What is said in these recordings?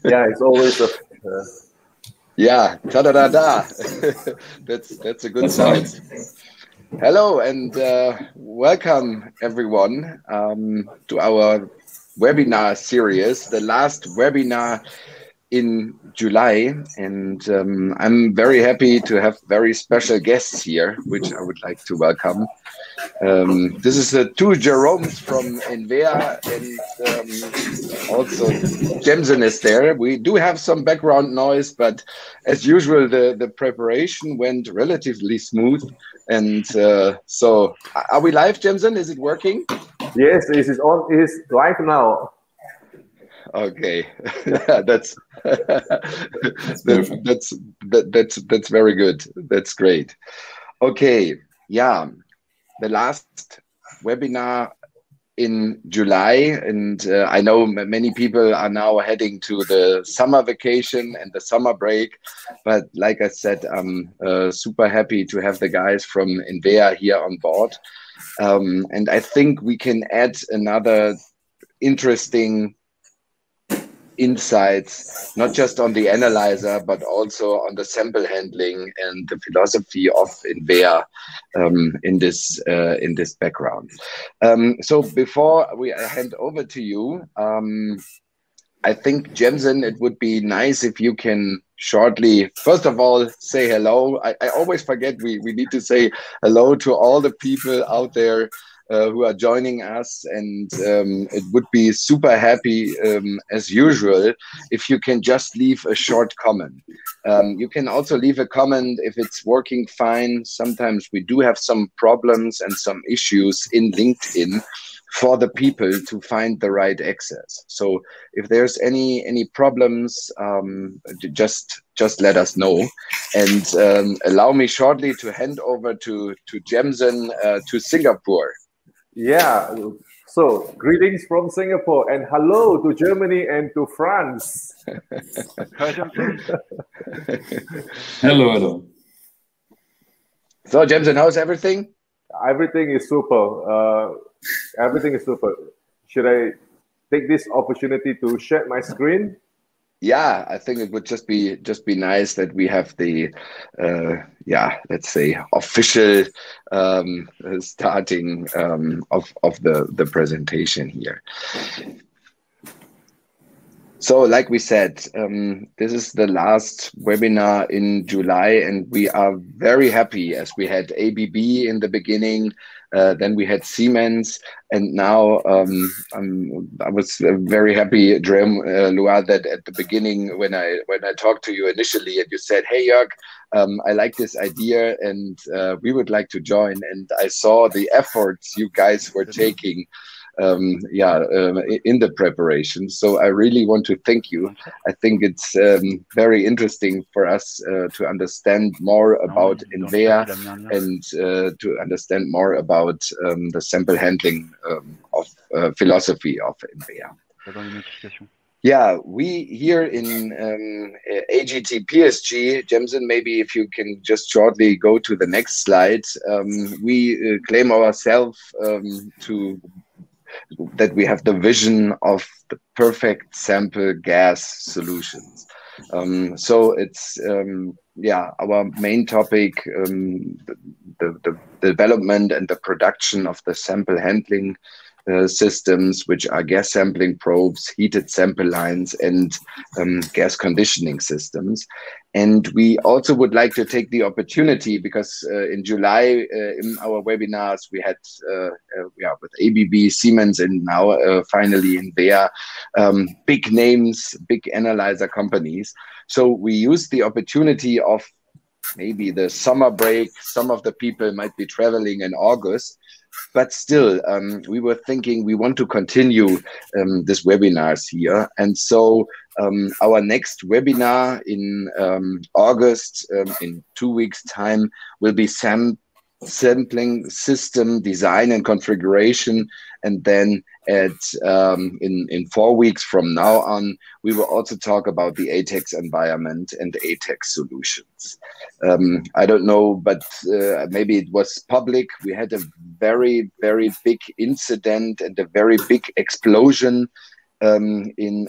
Yeah, it's always a. Yeah, ta da da da. That's a good sound. Nice. Hello and welcome everyone to our webinar series, the last webinar in July, and I'm very happy to have very special guests here, which I would like to welcome. This is the two Jérômes from ENVEA, and also Jemsen is there. We do have some background noise, but as usual, the preparation went relatively smooth. And so, are we live, Jemsen? Is it working? Yes, it is on. It is live now. Okay, that's very good. That's great. Okay, yeah, the last webinar in July, and I know many people are now heading to the summer vacation and the summer break, but like I said, I'm super happy to have the guys from ENVEA here on board, and I think we can add another interesting insights, not just on the analyzer, but also on the sample handling and the philosophy of ENVEA in this background. So before we hand over to you, I think, Jemsen, it would be nice if you can shortly, first of all, say hello. I always forget we need to say hello to all the people out there who are joining us, and it would be super happy, as usual, if you can just leave a short comment. You can also leave a comment if it's working fine. Sometimes we do have some problems and some issues in LinkedIn for the people to find the right access. So if there's any problems, just let us know, and allow me shortly to hand over to Jemsen to Singapore. Yeah, so greetings from Singapore and hello to Germany and to France. Hello. So, Jemsen, how's everything? Everything is super. Everything is super. Should I take this opportunity to share my screen? Yeah, I think it would just be nice that we have the let's say official starting of the presentation here. So, like we said, this is the last webinar in July, and we are very happy, as we had ABB in the beginning, then we had Siemens, and now I was very happy, Jérôme LOUAT, that at the beginning when I talked to you initially, and you said, "Hey Jörg, I like this idea, and we would like to join," and I saw the efforts you guys were taking. In the preparation. So I really want to thank you. I think it's very interesting for us to understand more about ENVEA and to understand more about the sample handling of philosophy of ENVEA. Yeah, we here in AGT-PSG, Jemsen, maybe if you can just shortly go to the next slide, we claim ourselves that we have the vision of the perfect sample gas solutions. So it's our main topic, the development and the production of the sample handling systems, which are gas sampling probes, heated sample lines, and gas conditioning systems. And we also would like to take the opportunity, because in July, in our webinars, we had with ABB, Siemens, and now finally ENVEA, big names, big analyzer companies. So we use the opportunity of maybe the summer break. Some of the people might be traveling in August, but still, we were thinking we want to continue this webinars here. And so our next webinar in August, in 2 weeks' time, will be sampling system design and configuration. And then in 4 weeks from now on, we will also talk about the ATEX environment and the ATEX solutions. I don't know, but maybe it was public. We had a very, very big incident and a very big explosion in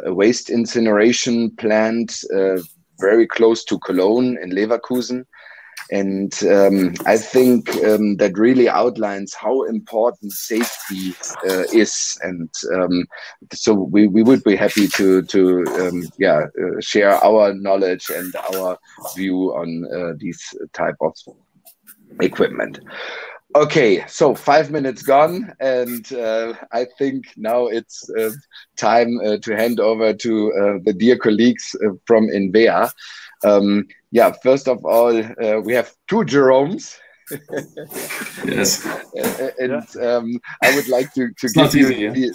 a waste incineration plant very close to Cologne in Leverkusen. And I think that really outlines how important safety is. And so we would be happy to share our knowledge and our view on these type of equipment. Okay, so 5 minutes gone, and I think now it's time to hand over to the dear colleagues from ENVEA. First of all, we have two Jérômes. Yes. And I would like to it's give not you easy,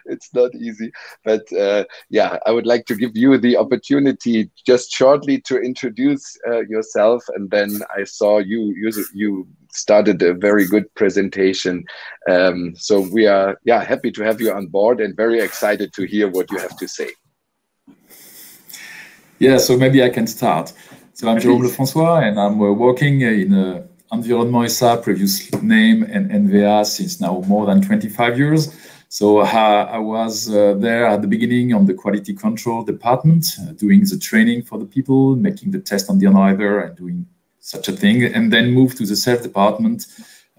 it's not easy, but I would like to give you the opportunity just shortly to introduce yourself, and then I saw you started a very good presentation, so we are happy to have you on board and very excited to hear what you have to say. Yeah, so maybe I can start. So I'm Jérôme LEFRANCOIS, and I'm working in Environnement SA, previous name, and ENVEA since now more than 25 years. So I was there at the beginning on the quality control department, doing the training for the people, making the test on the analyzer and doing such a thing, and then moved to the sales department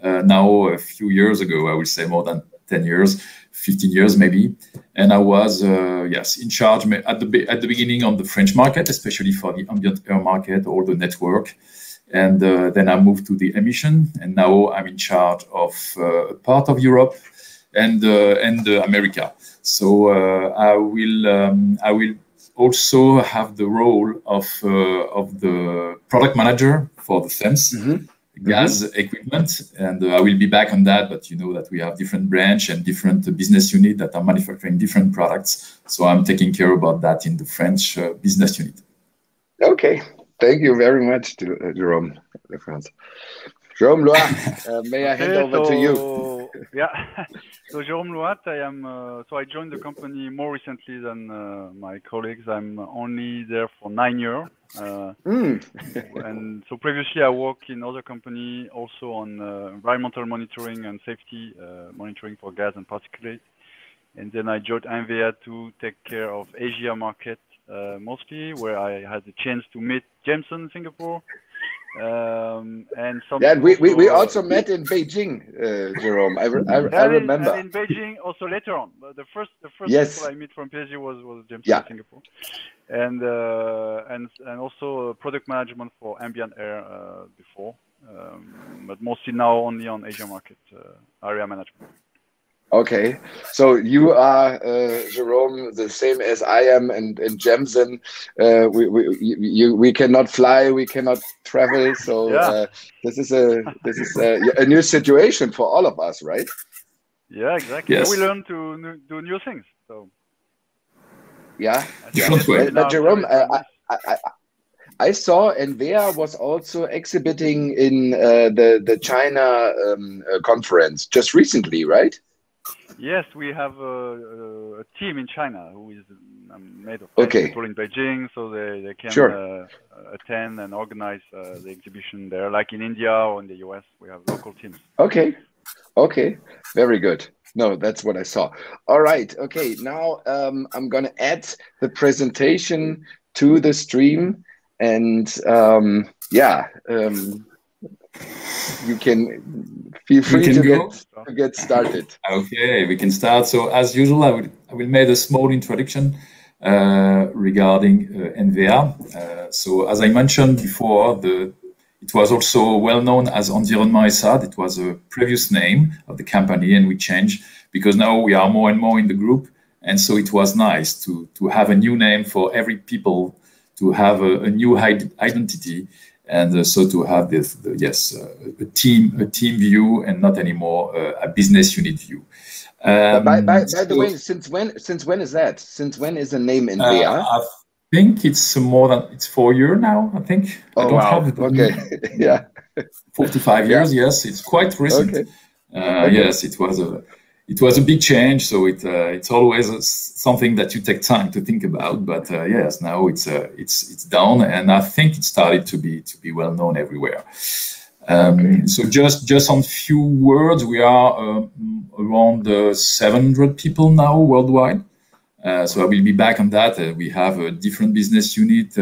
now a few years ago, I would say more than 10 years, 15 years maybe. And I was, in charge at the beginning on the French market, especially for the ambient air market, or the network. And then I moved to the Emission, and now I'm in charge of part of Europe and America. So I will also have the role of the product manager for the CEMS gas equipment, and I will be back on that. But you know that we have different branch and different business unit that are manufacturing different products. So I'm taking care about that in the French business unit. Okay, thank you very much, Jérôme LEFRANCOIS. Jérôme LOUAT, may I hand over to you? So Jérôme LOUAT, I joined the company more recently than my colleagues. I'm only there for 9 years. And so previously I worked in other company also on environmental monitoring and safety monitoring for gas and particulate. And then I joined ENVEA to take care of Asia market mostly, where I had the chance to meet James in Singapore. And we also met in Beijing, Jérôme. I remember. And in Beijing also later on. But the first people I met from PSG was James in Singapore, and also product management for ambient air before, but mostly now only on Asia market area management. Okay, so you are Jérôme, the same as I am, and Jemsen. We cannot fly, we cannot travel, so this is a new situation for all of us, right? Yeah, exactly. Yes. We learn to do new things. So different way. But Jérôme, I saw ENVEA was also exhibiting in the China conference just recently, right? Yes, we have a team in China who is made of people in Beijing, so they can attend and organize the exhibition there, like in India or in the US. We have local teams. Okay, very good. No, that's what I saw. All right, okay. Now I'm gonna add the presentation to the stream, and you can feel free to get started. Okay, we can start. So as usual, I will make a small introduction regarding ENVEA. So as I mentioned before, it was also well known as Environnement SA. It was a previous name of the company, and we changed because now we are more and more in the group. And so it was nice to have a new name for every people, to have a new identity. And so to have a team view and not anymore a business unit view. By the way, since when is that? Since when is the name ENVEA? I think it's 4 years now. I think. Oh, I don't have it. Okay. 45 years. Yes, it's quite recent. Okay. Yes, it was a big change, so it's always something that you take time to think about. But yes, now it's down, and I think it started to be well known everywhere. So just on few words, we are around 700 people now worldwide. So I will be back on that. We have a different business unit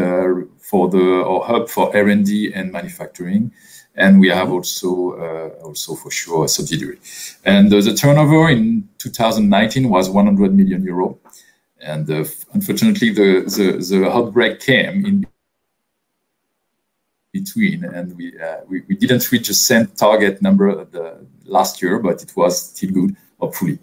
for our hub for R&D and manufacturing, and we have also for sure a subsidiary. And the turnover in 2019 was 100 million euro, and unfortunately the outbreak came in between, and we didn't reach the same target number last year, but it was still good, hopefully.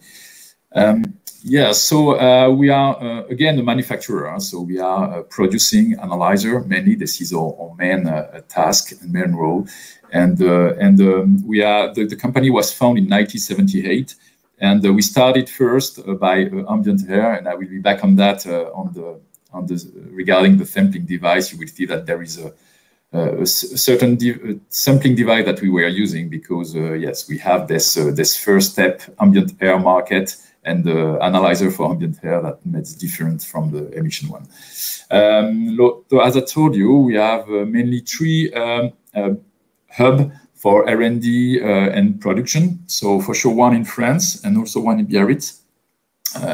So we are again a manufacturer, so we are producing analyzer mainly. This is our main task and main role, and we are the company was founded in 1978, and we started first by Ambient Air, and I will be back on that regarding the sampling device. You will see that there is a certain sampling device that we were using because yes, we have this first step ambient air market and the analyzer for ambient air that makes different from the emission one. So as I told you, we have mainly three hubs for R&D and production. So for sure one in France and also one in Biarritz,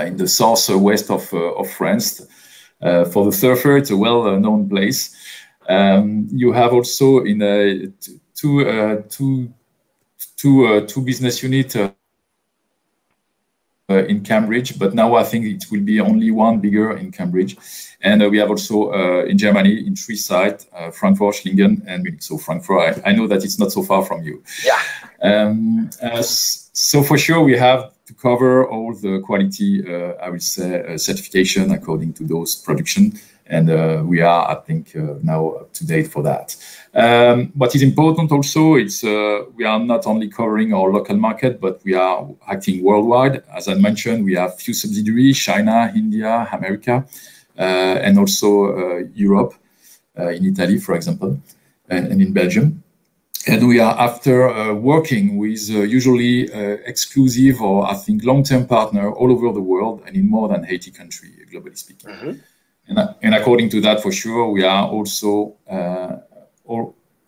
in the southwest of France. For the surfer, it's a well-known place. You have also in two business units in Cambridge, but now I think it will be only one bigger in Cambridge. And we have also in Germany in three sites, Frankfurt, Schlingen, and Munich. So Frankfurt, I know that it's not so far from you. Yeah. So for sure, we have to cover all the quality, I would say, certification according to those production. And we are, I think, now up to date for that. What is important also is we are not only covering our local market, but we are acting worldwide. As I mentioned, we have few subsidiaries, China, India, America, and also Europe, in Italy, for example, and in Belgium. And we are after working with usually exclusive or I think long-term partner all over the world and in more than 80 countries, globally speaking. Mm-hmm. And according to that, for sure, we are also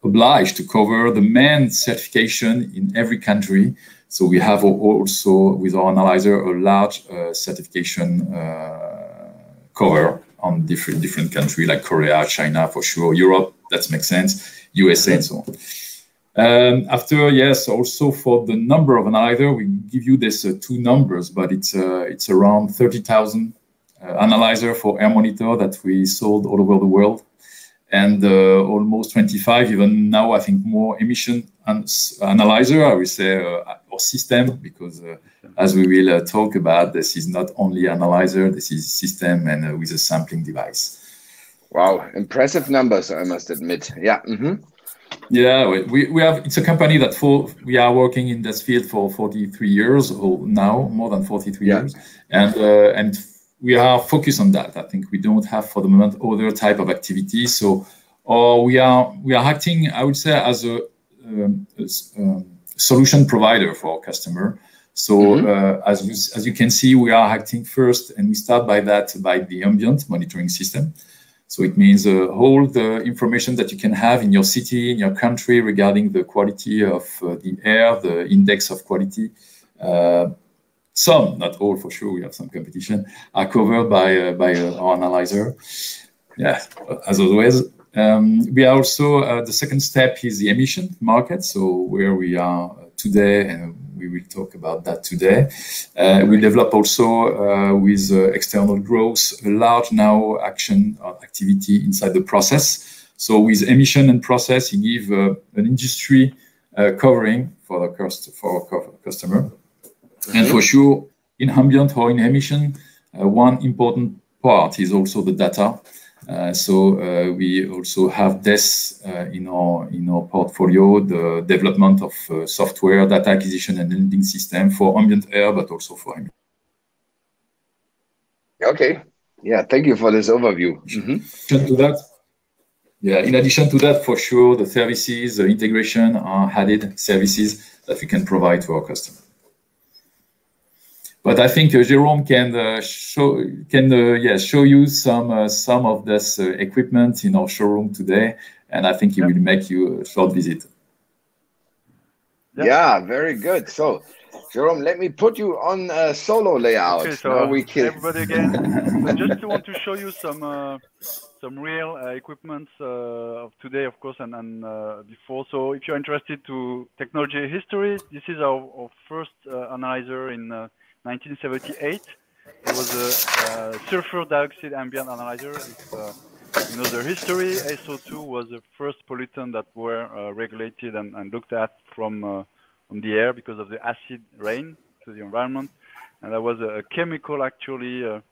obliged to cover the main certification in every country. So we have also, with our analyzer, a large certification cover on different countries like Korea, China, for sure, Europe, that makes sense, USA, and so on. After, yes, also for the number of analyzer, we give you this two numbers, but it's around 30,000 analyzer for air monitor that we sold all over the world, and almost 25, even now I think more emission analyzer, I would say, or system, because as we will talk about, this is not only analyzer, this is system and with a sampling device. Wow, impressive numbers, I must admit. Yeah. Mm-hmm. Yeah, we have, it's a company that we are working in this field for 43 years or now, more than 43 years, and we are focused on that. I think we don't have for the moment other type of activity. So, we are acting, I would say, as a solution provider for our customer. So as you can see, we are acting first, and we start by the ambient monitoring system. So it means all the information that you can have in your city, in your country regarding the quality of the air, the index of quality. Some, not all for sure, we have some competition, are covered by our analyzer. Yeah, as always. We are also, the second step is the emission market. So where we are today, and we will talk about that today. We develop also with external growth, a large now activity inside the process. So with emission and process, you give an industry covering for our customer. And for sure, in ambient or in emission, one important part is also the data. So we also have this in our portfolio, the development of software, data acquisition and handling system for ambient air, but also for emission. Okay. Yeah, thank you for this overview. In addition to that, for sure, the services, the integration are added services that we can provide to our customer. But I think Jérôme can show you some of this equipment in our showroom today, and I think he will make you a short visit. Yeah, very good. So, Jérôme, let me put you on a solo layout. Okay, so now we can... everybody again. So just want to show you some real equipments of today, of course, and before. So if you're interested to technology history, this is our first analyzer in 1978. It was a sulfur dioxide ambient analyzer. If you know the history, SO2 was the first pollutant that were regulated and looked at from the air because of the acid rain to the environment. And that was a chemical, actually, a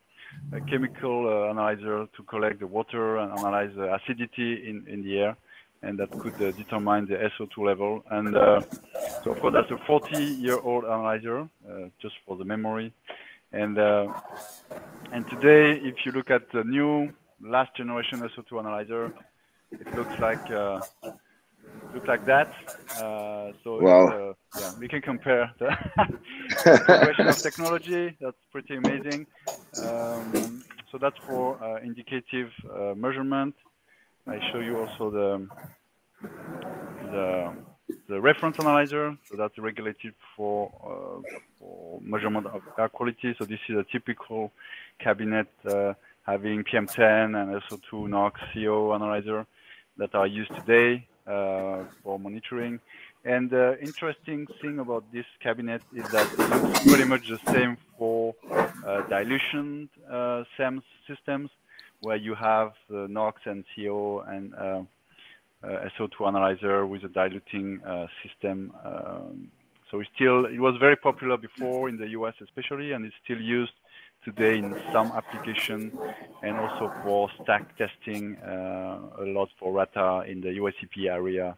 chemical analyzer to collect the water and analyze the acidity in the air, and that could determine the SO2 level. And so, of course, that's a 40-year-old analyzer, just for the memory. And today, if you look at the new last generation SO2 analyzer, it looks like that. So wow. yeah, we can compare the progression of technology. That's pretty amazing. So that's for indicative measurement. I show you also the reference analyzer. So that's regulated for measurement of air quality. So this is a typical cabinet having PM10 and SO2, NOx, CO analyzer that are used today for monitoring. And the interesting thing about this cabinet is that it's pretty much the same for dilution CEMS systems, where you have the NOx and CO and SO2 analyzer with a diluting system. So it was very popular before in the US especially, and it's still used today in some application, and also for stack testing, a lot for RATA in the USCP area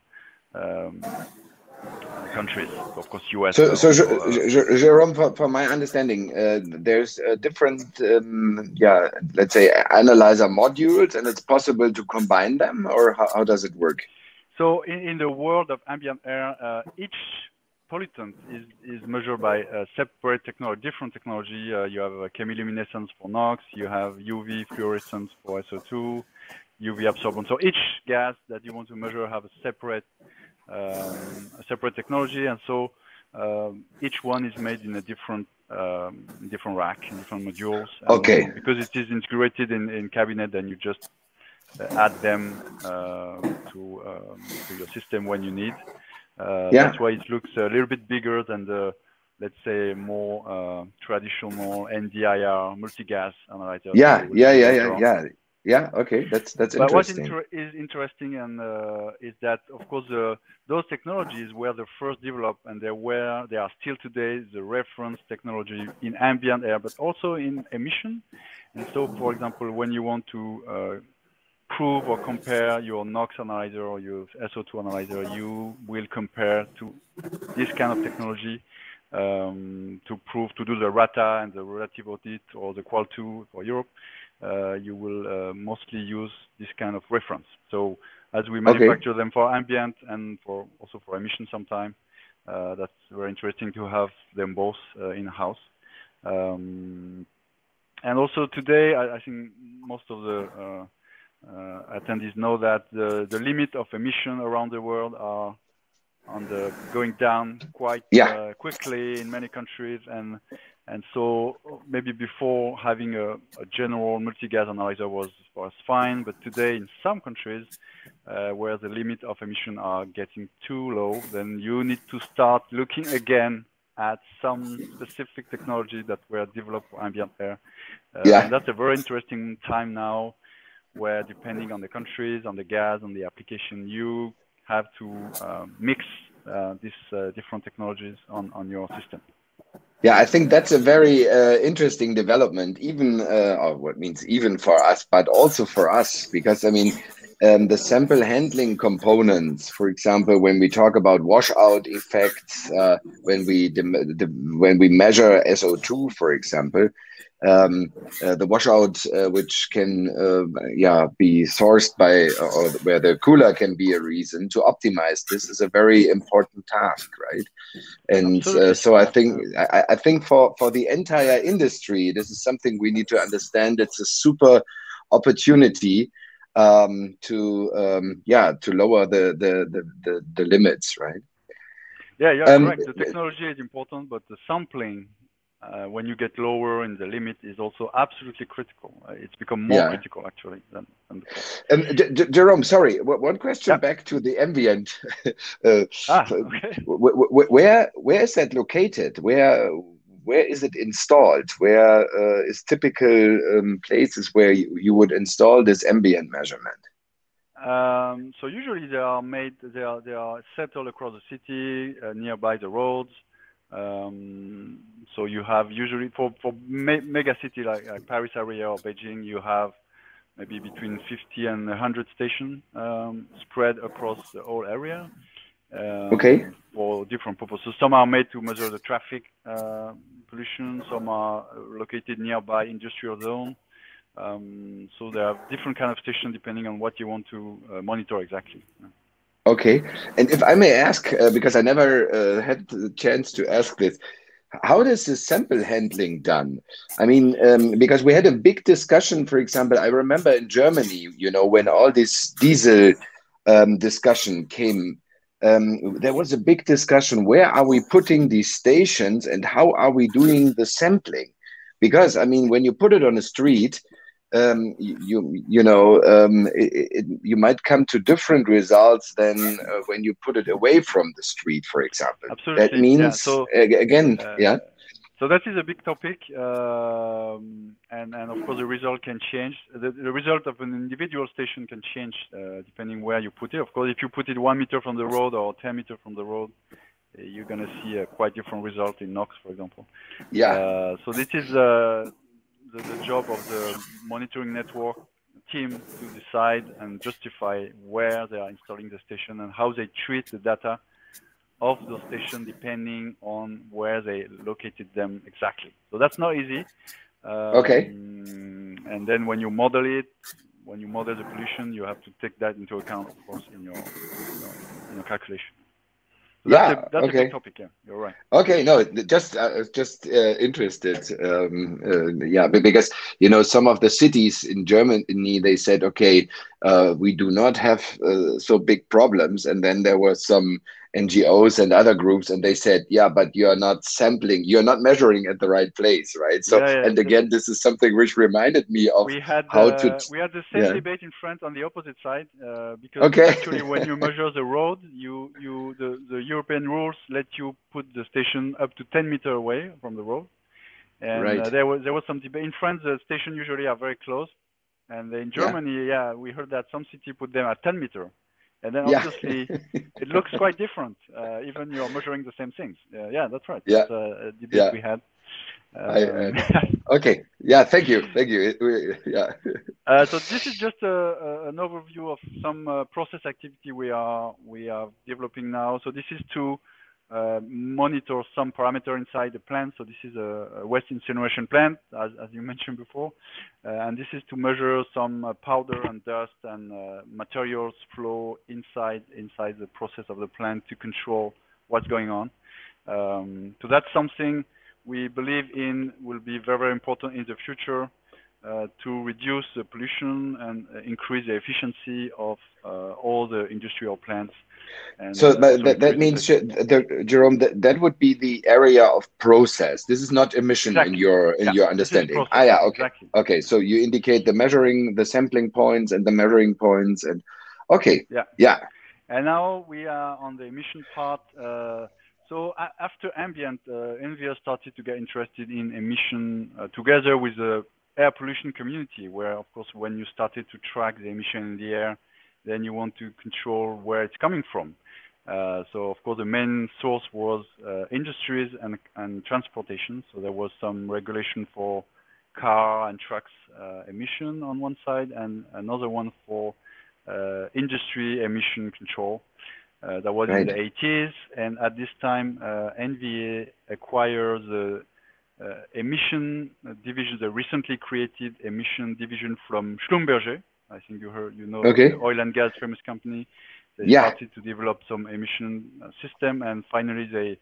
countries, of course, US. So Jérôme, for my understanding, there's a different, let's say, analyzer modules, and it's possible to combine them, or how does it work? So in the world of ambient air, each pollutant is measured by a separate technology, different technology. You have chemiluminescence for NOx, you have UV fluorescence for SO2, UV absorbance. So each gas that you want to measure have a separate technology, and so each one is made in a different rack, in different modules. And okay. Because it is integrated in cabinet, then you just add them to your system when you need. That's why it looks a little bit bigger than the, let's say, more traditional NDIR multi-gas analyzer. Yeah. Okay, that's interesting. What is interesting and is that, of course, those technologies were the first developed, and they are still today the reference technology in ambient air, but also in emission. And so, for example, when you want to prove or compare your NOx analyzer or your SO2 analyzer, you will compare to this kind of technology to do the RATA and the relative audit or the Qual2 for Europe. You will mostly use this kind of reference. So as we manufacture them for ambient and also for emission sometime, that's very interesting to have them both in-house. And also today, I think most of the attendees know that the limit of emission around the world are going down quite quickly in many countries, and so maybe before having a general multi-gas analyzer was fine, but today in some countries where the limit of emission are getting too low, then you need to start looking again at some specific technology that were developed for ambient air. And that's a very interesting time now, where depending on the countries, on the gas, on the application, you have to mix these different technologies on your system. Yeah, I think that's a very interesting development, even or what means even for us, but also for us, because I mean, the sample handling components, for example, when we talk about washout effects, when we measure SO2, for example, the washout which can be sourced by, or where the cooler can be a reason to optimize this, is a very important task, right? And so I think for the entire industry, this is something we need to understand. It's a super opportunity to lower the limits, right? Yeah, you're correct. The technology is important, but the sampling, when you get lower in the limit, is also absolutely critical. It's become more critical actually than before. Jérôme, sorry, one question back to the ambient. Okay. Where is that located? Where is it installed? Where is typical places where you would install this ambient measurement? So usually they are set all across the city, nearby the roads. So you have usually for mega city like Paris area or Beijing, you have maybe between 50 and 100 stations spread across the whole area. For different purposes. Some are made to measure the traffic pollution. Some are located nearby industrial zone. So there are different kind of stations depending on what you want to monitor exactly. Okay, and if I may ask, because I never had the chance to ask this, how is the sample handling done? I mean, because we had a big discussion, for example, I remember in Germany, you know, when all this diesel discussion came, there was a big discussion, where are we putting these stations and how are we doing the sampling? Because, I mean, when you put it on a street, you might come to different results than when you put it away from the street, for example. Absolutely. That means, So, again, So that is a big topic, and of course the result can change. The result of an individual station can change depending where you put it. Of course, if you put it 1 meter from the road or 10 meters from the road, you're going to see a quite different result in NOx, for example. So this is the job of the monitoring network team to decide and justify where they are installing the station and how they treat the data of those stations depending on where they located them exactly. So that's not easy. And then when you model it, when you model the pollution, you have to take that into account, of course, in your calculation. So that's a big topic. Yeah, you're right. Okay, no, just interested. Because you know some of the cities in Germany, they said, okay, we do not have so big problems, and then there were some NGOs and other groups, and they said, yeah, but you are not sampling, you're not measuring at the right place, right? So, and again, this is something which reminded me of we had the same debate in France on the opposite side, because actually when you measure the road, the European rules let you put the station up to 10 meters away from the road, and there was some debate. In France, the stations usually are very close, and in Germany, we heard that some city put them at 10 meters. And then obviously it looks quite different, even you're measuring the same things. That's right. That's a debate we had. Okay. Yeah. Thank you. So this is just an overview of some process activity we are developing now. So this is to monitor some parameter inside the plant. So this is a waste incineration plant, as you mentioned before, and this is to measure some powder and dust and materials flow inside the process of the plant to control what's going on. So that's something we believe in will be very, very important in the future to reduce the pollution and increase the efficiency of all the industrial plants. And so that means, Jérôme, that would be the area of process. This is not emission in your understanding. Okay. Exactly. Okay. So you indicate the measuring, the sampling points, and the measuring points, and And now we are on the emission part. So after ambient, ENVEA started to get interested in emission together with the air pollution community, where of course when you started to track the emission in the air, then you want to control where it's coming from. So of course the main source was industries and transportation. So there was some regulation for car and trucks emission on one side, and another one for industry emission control. That was in the 80s, and at this time ENVEA acquired the emission division, the recently created emission division from Schlumberger. I think you know the oil and gas famous company. They started to develop some emission system, and finally they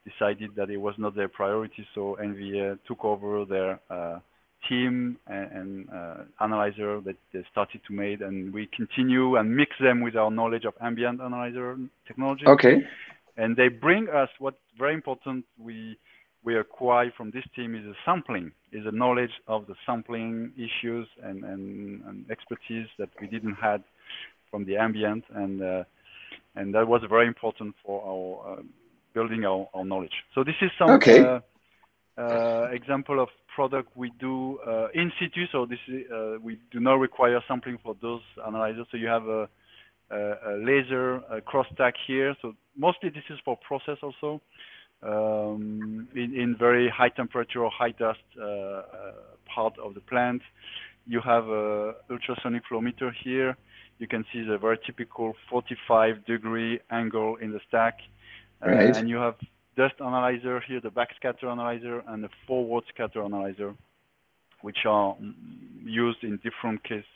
decided that it was not their priority, so ENVEA took over their team and analyzer that they started to make, and we continue and mix them with our knowledge of ambient analyzer technology. And they bring us what's very important we acquire from this team is a sampling, is a knowledge of the sampling issues and expertise that we didn't have from the ambient, and that was very important for our building our knowledge. So this is some example of product we do in situ. So this is, we do not require sampling for those analyzers. So you have a laser cross stack here. So mostly this is for process also. In very high temperature or high dust part of the plant. You have a ultrasonic flow meter here. You can see the very typical 45-degree angle in the stack. Right. And you have dust analyzer here, the backscatter analyzer and the forward scatter analyzer, which are used in different cases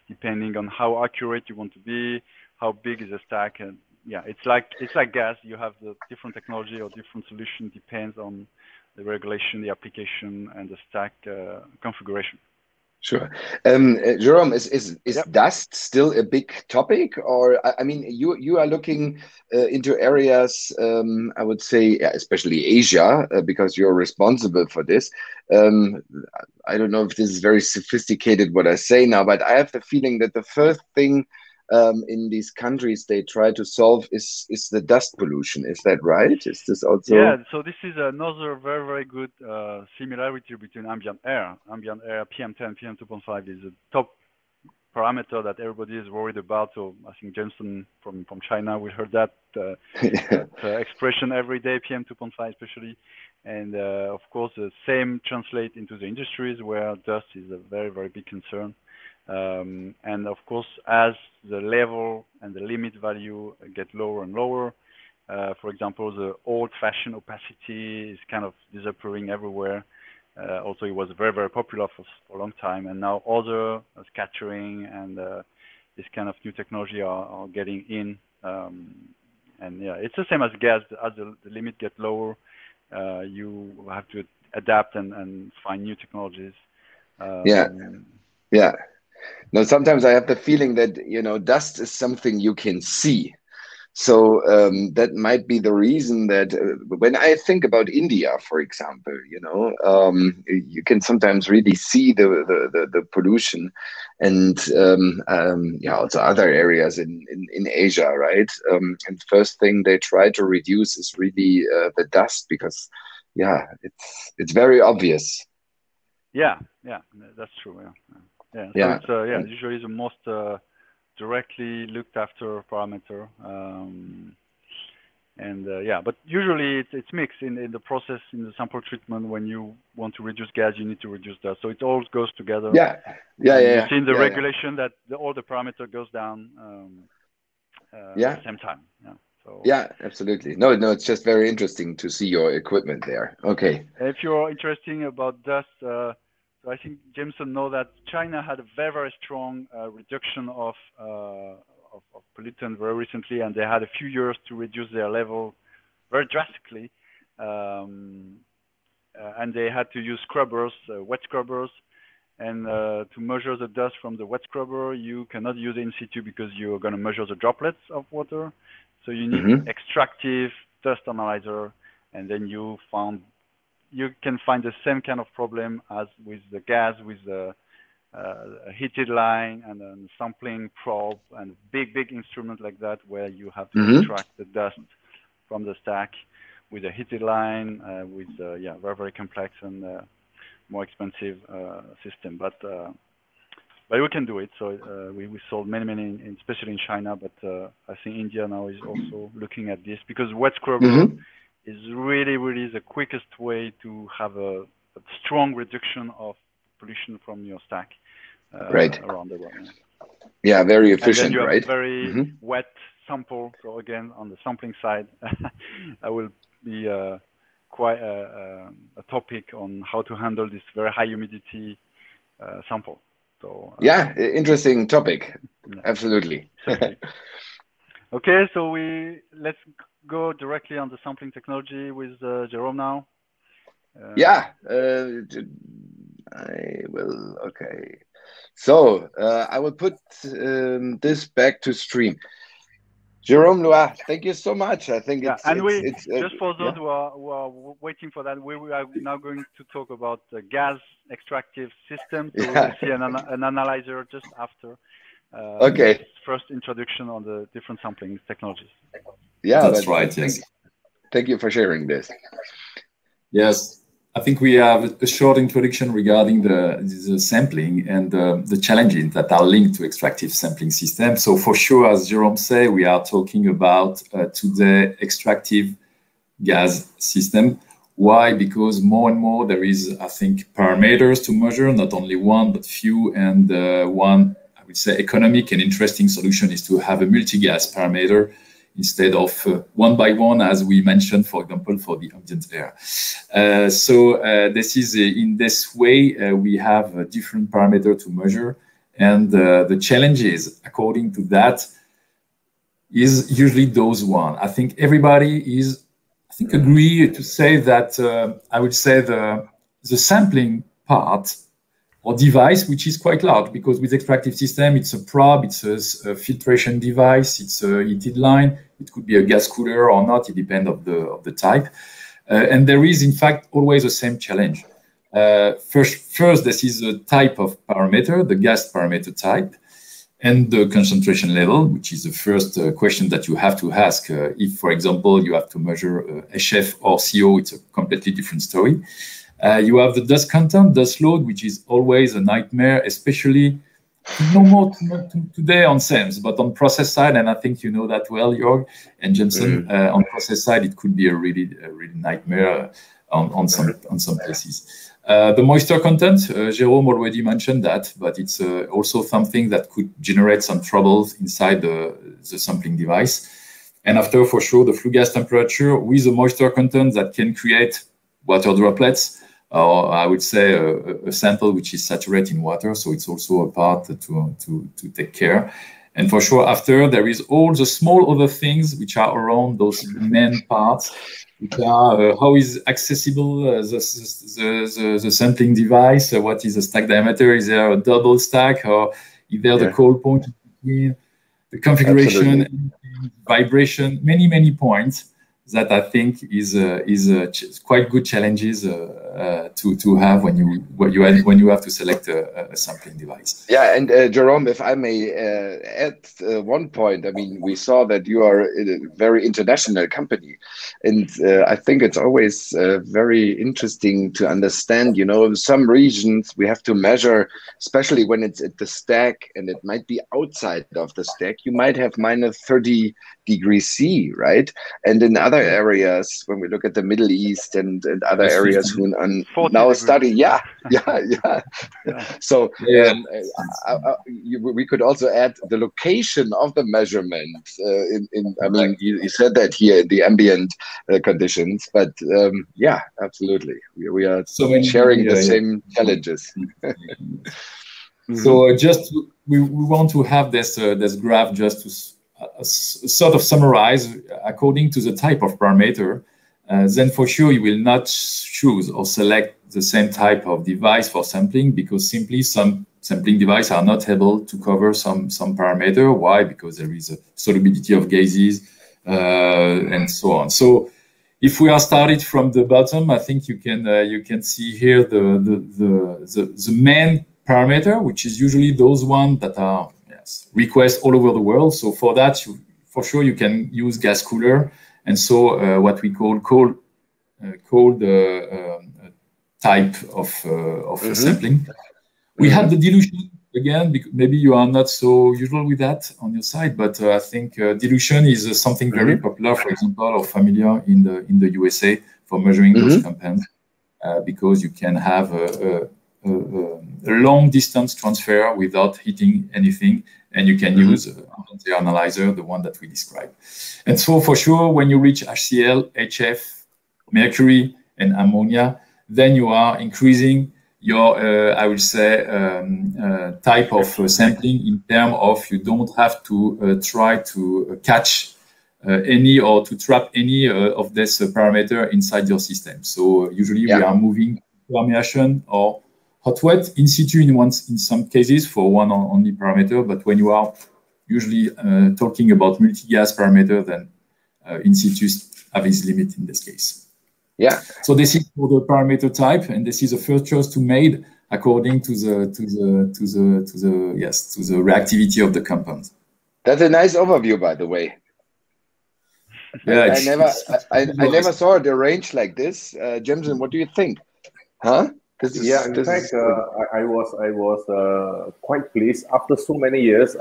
depending on how accurate you want to be, how big is the stack, and yeah, it's like gas. You have the different technology or different solution depends on the regulation, the application, and the stack configuration. Sure. Jérôme, is dust still a big topic, or I mean, you are looking into areas, I would say, especially Asia, because you're responsible for this. I don't know if this is very sophisticated what I say now, but I have the feeling that the first thing in these countries they try to solve is the dust pollution. Is that right? Is this also? Yeah, so this is another very, very good similarity between ambient air. Ambient air, PM10, PM2.5 is a top parameter that everybody is worried about. So I think Jensen from China, we heard that expression every day, PM2.5 especially. And of course, the same translate into the industries where dust is a very, very big concern. And of course, as the level and the limit value get lower and lower, for example, the old-fashioned opacity is kind of disappearing everywhere. Also, it was very, very popular for a long time, and now other scattering and this kind of new technology are getting in. And yeah, it's the same as gas. As the limit gets lower, you have to adapt and find new technologies. Yeah. Now, sometimes I have the feeling that, you know, dust is something you can see. So that might be the reason that when I think about India, for example, you know, you can sometimes really see the pollution, and yeah, also other areas in Asia, right? And the first thing they try to reduce is really the dust, because yeah, it's very obvious. Yeah, that's true. Yeah. So it's usually the most directly looked after parameter, but usually it's mixed in the process, in the sample treatment. When you want to reduce gas, you need to reduce dust, so it all goes together. You see in the regulation that all the parameter goes down at the same time. Yeah, absolutely. No, it's just very interesting to see your equipment there. Okay. If you're interested about dust, so I think Jameson know that China had a very, very strong reduction of pollutant very recently, and they had a few years to reduce their level very drastically, and they had to use scrubbers, wet scrubbers, and to measure the dust from the wet scrubber, you cannot use in situ because you're going to measure the droplets of water. So you need extractive dust analyzer, and then you can find the same kind of problem as with the gas, with the heated line and then sampling probe and big instrument like that, where you have to extract the dust from the stack with a heated line, with very, very complex and more expensive system. But we can do it. So we sold many, especially in China, but I think India now is also looking at this, because wet scrubber is really the quickest way to have a strong reduction of pollution from your stack around the world. Yeah, very efficient, and then you right? have a very wet sample. So again, on the sampling side, I will be quite a topic on how to handle this very high humidity sample. So yeah, interesting topic. Absolutely. Okay, so let's go directly on the sampling technology with Jérôme now. I will. Okay, so I will put this back to stream. Jérôme LOUAT, thank you so much. I think yeah, it's just for those who are waiting for that, we are now going to talk about the gas extractive system. So we will see an analyzer just after. Okay. First introduction on the different sampling technologies. Yeah, that's right. Yes. Thank you for sharing this. Yes. I think we have a short introduction regarding the sampling and the challenges that are linked to extractive sampling systems. So for sure, as Jérôme said, we are talking about today extractive gas system. Why? Because more and more there is, I think, parameters to measure, not only one, but few. And one, I would say, economic and interesting solution is to have a multi-gas parameter instead of one by one, as we mentioned, for example, for the ambient air. This is in this way, we have a different parameter to measure. And the challenges, according to that, is usually those one. I think everybody is, agree to say that, I would say the sampling part or device, which is quite large, because with extractive system, it's a probe, it's a filtration device, it's a heated line, it could be a gas cooler or not, it depends of the type. And there is, in fact, always the same challenge. First, this is a type of parameter, the gas parameter type, and the concentration level, which is the first question that you have to ask. If, for example, you have to measure HF or CO, it's a completely different story. You have the dust content, dust load, which is always a nightmare, especially no more today on CEMS, but on process side, and I think you know that well, Jörg and Jensen. On process side, it could be a really nightmare on some places. The moisture content, Jérôme already mentioned that, but it's also something that could generate some troubles inside the sampling device. And after, for sure, the flue gas temperature with the moisture content that can create water droplets, or I would say a sample which is saturated in water. So it's also a part to take care. And for sure, after, there is all the small other things which are around those main parts, which are how is accessible the sampling device, what is the stack diameter, is there a double stack, or is there the cold point between the configuration, vibration, many points that I think is quite good challenges to have when you have to select a sampling device. Yeah, and Jérôme, if I may add one point, I mean, we saw that you are a very international company, and I think it's always very interesting to understand. You know, in some regions we have to measure, especially when it's at the stack, and it might be outside of the stack. You might have minus 30 degrees C, right? And in other areas, when we look at the Middle East and other areas who now study, So we could also add the location of the measurement. I mean, you said that here in the ambient conditions, but yeah, absolutely, we are sharing the same challenges. So just we want to have this graph just to sort of summarize according to the type of parameter. Then for sure you will not choose or select the same type of device for sampling, because simply some sampling devices are not able to cover some parameter. Why? Because there is a solubility of gases and so on. So if we are started from the bottom, I think you can see here the main parameter, which is usually those ones that are requests all over the world. So for that, for sure, you can use gas cooler, and so what we call cold type of sampling. We have the dilution again. Maybe you are not so usual with that on your side, but I think dilution is something very popular, for example, or familiar in the USA for measuring those compounds, because you can have a long distance transfer without heating anything, and you can use Ambient Air Analyzer, the one that we described. And so for sure, when you reach HCl, HF, mercury, and ammonia, then you are increasing your, I would say, type of sampling in terms of you don't have to try to catch any or to trap any of this parameter inside your system. So usually we are moving permeation or hot wet in situ in some cases for one only parameter, but when you are usually talking about multi-gas parameter, then in situ have its limit in this case. Yeah. So this is for the parameter type, and this is the first choice to made according to the reactivity of the compound. That's a nice overview, by the way. Yeah, I never saw it arranged like this. Jemson, what do you think? Huh? Yeah, in fact, I was quite pleased after so many years.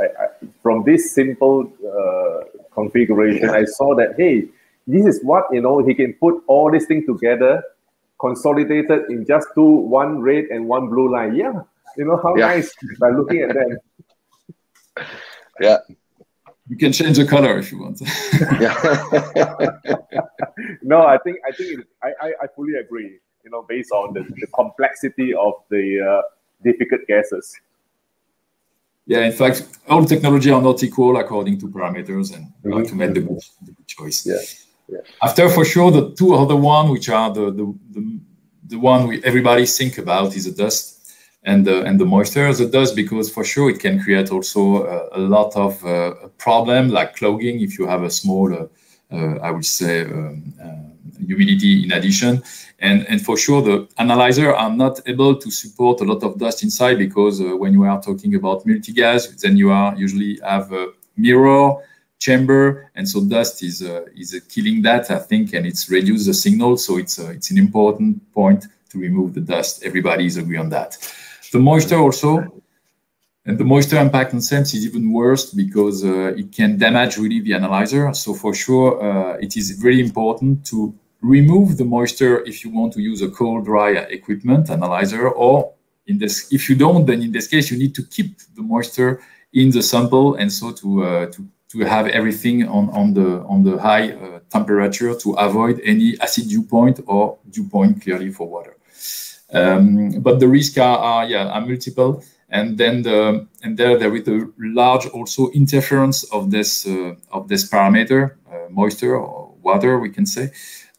From this simple configuration, I saw that, hey, this is what, he can put all these things together, consolidated in just one red and one blue line. Yeah, how nice by looking at them. Yeah. You can change the color if you want. Yeah. No, I think I fully agree. Based on the complexity of the difficult gases. Yeah, in fact, all technology are not equal according to parameters, and you have to make the good choice. Yeah. Yeah. After, for sure, the two other one, which are the one everybody think about, is the dust and the moisture. The dust, because for sure it can create also a lot of problem like clogging if you have a small, I would say, humidity in addition. And for sure, the analyzer are not able to support a lot of dust inside, because when you are talking about multi-gas, then you are usually have a mirror chamber, and so dust is killing that, I think, and it's reduced the signal. So it's an important point to remove the dust. Everybody is agree on that. The moisture also, and the moisture impact on CEMS is even worse, because it can damage really the analyzer. So for sure, it is very important to remove the moisture if you want to use a cold dry equipment analyzer, or if you don't, then in this case you need to keep the moisture in the sample, and so to have everything on the high temperature to avoid any acid dew point or dew point clearly for water. But the risks are multiple, and then there is a large also interference of this parameter, moisture or water, we can say,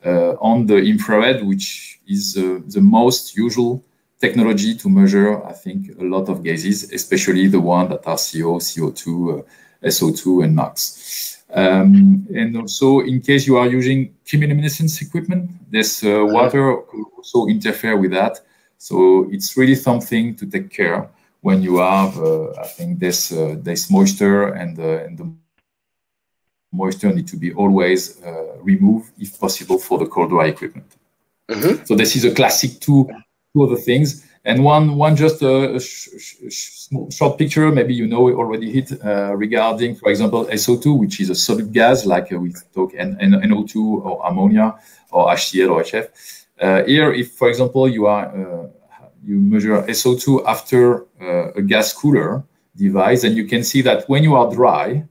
on the infrared, which is the most usual technology to measure, I think, a lot of gases, especially the one that are CO, CO2, SO2, and NOx. And also, in case you are using chemiluminescence equipment, this water could also interfere with that. So it's really something to take care when you have, I think, this moisture, and the moisture need to be always removed, if possible, for the cold dry equipment. Mm-hmm. So this is a classic two other things. And one just a short picture, maybe you know it already hit, regarding, for example, SO2, which is a solid gas, like we talk NO2 or ammonia or HCl or HF. Here, if, for example, you measure SO2 after a gas cooler device, and you can see that when you are dry,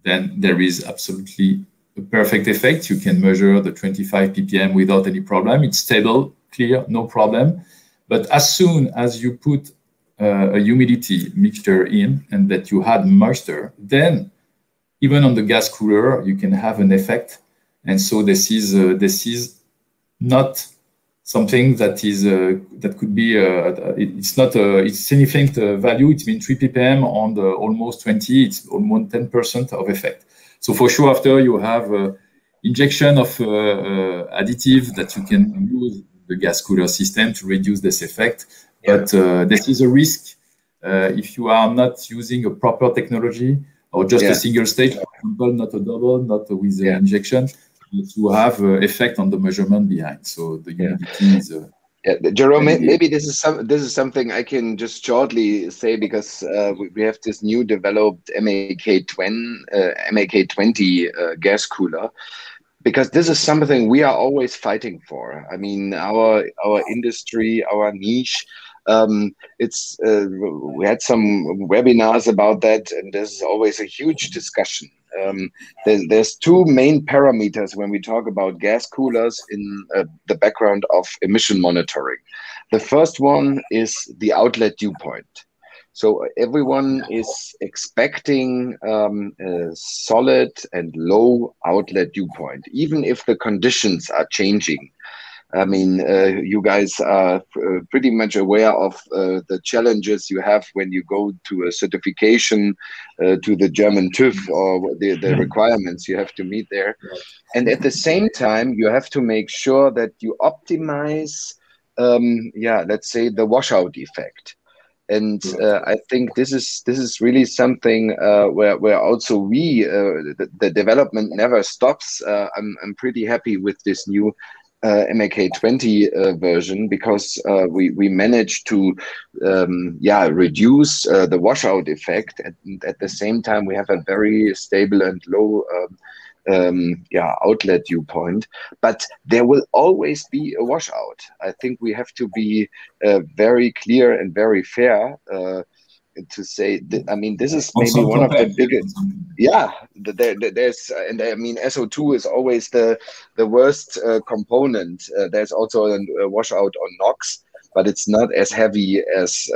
then there is absolutely a perfect effect. You can measure the 25 ppm without any problem. It's stable, clear, no problem. But as soon as you put a humidity mixture in, and that you had moisture, then even on the gas cooler, you can have an effect. And so this is not something that is that could be it's not it's significant value. It's been 3 ppm on the almost 20. It's almost 10% of effect. So for sure, after you have injection of additive that you can use the gas cooler system to reduce this effect. Yeah. But this is a risk if you are not using a proper technology, or just a single stage, for example, not a double, not with the injection, to have effect on the measurement behind. So the humidity is. Jérôme, maybe this is something I can just shortly say, because we have this new developed MAK20 gas cooler. Because this is something we are always fighting for. I mean, our industry, our niche. We had some webinars about that, and there's always a huge discussion. There's two main parameters when we talk about gas coolers in the background of emission monitoring. The first one is the outlet dew point. So everyone is expecting a solid and low outlet dew point, even if the conditions are changing. I mean, you guys are pretty much aware of the challenges you have when you go to a certification to the German TÜV, or the requirements you have to meet there. And at the same time, you have to make sure that you optimize, let's say, the washout effect. And I think this is really something where also the development never stops. I'm pretty happy with this new MAK 20 version, because we managed to reduce the washout effect, and at the same time we have a very stable and low outlet dew point. But there will always be a washout. I think we have to be very clear and very fair to say that, I mean, this is maybe one of the biggest. Yeah, there's, and I mean, SO2 is always the worst component. There's also a washout on NOx, but it's not as heavy as